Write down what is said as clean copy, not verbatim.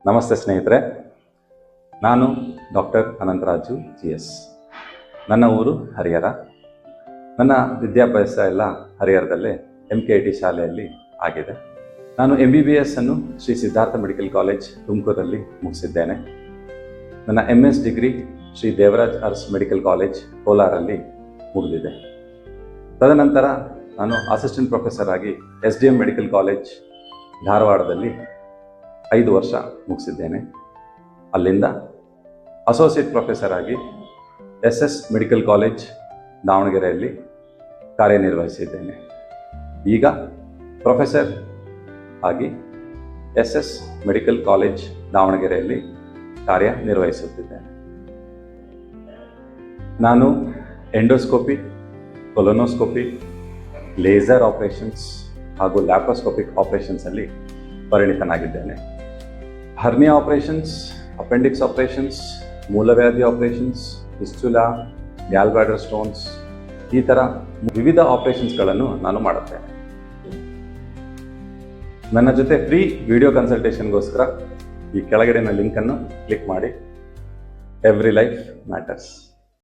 ನಮಸ್ತೆ ಸ್ನೇಹಿತರೆ, ನಾನು ಡಾಕ್ಟರ್ ಅನಂತರಾಜು GS. ನನ್ನ ಊರು ಹರಿಹರ. ನನ್ನ ವಿದ್ಯಾಭ್ಯಾಸ ಎಲ್ಲ ಹರಿಹರದಲ್ಲೇ MKIT ಶಾಲೆಯಲ್ಲಿ ಆಗಿದೆ. ನಾನು MBBS ಅನ್ನು ಶ್ರೀ ಸಿದ್ಧಾರ್ಥ ಮೆಡಿಕಲ್ ಕಾಲೇಜ್ ತುಮಕೂರಲ್ಲಿ ಮುಗಿಸಿದ್ದೇನೆ. ನನ್ನ MS degree Shri Devaraj Urs medical college ಕೋಲಾರಲ್ಲಿ ಮುಗಿದಿದೆ. ತದನಂತರ ನಾನು ಅಸಿಸ್ಟೆಂಟ್ ಪ್ರೊಫೆಸರ್ ಆಗಿ SDM ಮೆಡಿಕಲ್ ಕಾಲೇಜ್ ಧಾರವಾಡದಲ್ಲಿ 5 ವರ್ಷ ಮುಗಿಸಿದ್ದೇನೆ. ಅಲ್ಲಿಂದ ಅಸೋಸಿಯೇಟ್ ಪ್ರೊಫೆಸರ್ ಆಗಿ SS ಮೆಡಿಕಲ್ ಕಾಲೇಜ್ ದಾವಣಗೆರೆಯಲ್ಲಿ ಕಾರ್ಯನಿರ್ವಹಿಸಿದ್ದೇನೆ. ಈಗ ಪ್ರೊಫೆಸರ್ ಆಗಿ SS ಮೆಡಿಕಲ್ ಕಾಲೇಜ್ ದಾವಣಗೆರೆಯಲ್ಲಿ ಕಾರ್ಯನಿರ್ವಹಿಸುತ್ತಿದ್ದೇನೆ. ನಾನು ಎಂಡೋಸ್ಕೋಪಿ, ಕೊಲೊನೋಸ್ಕೋಪಿ, ಲೇಸರ್ ಆಪರೇಷನ್ಸ್ ಹಾಗೂ ಲ್ಯಾಪ್ರೋಸ್ಕೋಪಿಕ್ ಆಪರೇಷನ್ಸಲ್ಲಿ ಪರಿಣಿತನಾಗಿದ್ದೇನೆ. ಹರ್ನಿಯಾ ಆಪರೇಷನ್ಸ್, ಅಪೆಂಡಿಕ್ಸ್ ಆಪರೇಷನ್ಸ್, ಮೂಲವ್ಯಾಧಿ ಆಪರೇಷನ್ಸ್, ಫಿಸ್ಟುಲಾ, ಗ್ಯಾಲ್ಬ್ಲಾಡರ್ ಸ್ಟೋನ್ಸ್, ಈ ಥರ ವಿವಿಧ ಆಪರೇಷನ್ಸ್ಗಳನ್ನು ನಾನು ಮಾಡುತ್ತೇನೆ. ನನ್ನ ಜೊತೆ ಫ್ರೀ ವಿಡಿಯೋ ಕನ್ಸಲ್ಟೇಷನ್ಗೋಸ್ಕರ ಈ ಕೆಳಗಡೆನ ಲಿಂಕನ್ನು ಕ್ಲಿಕ್ ಮಾಡಿ. Every life matters.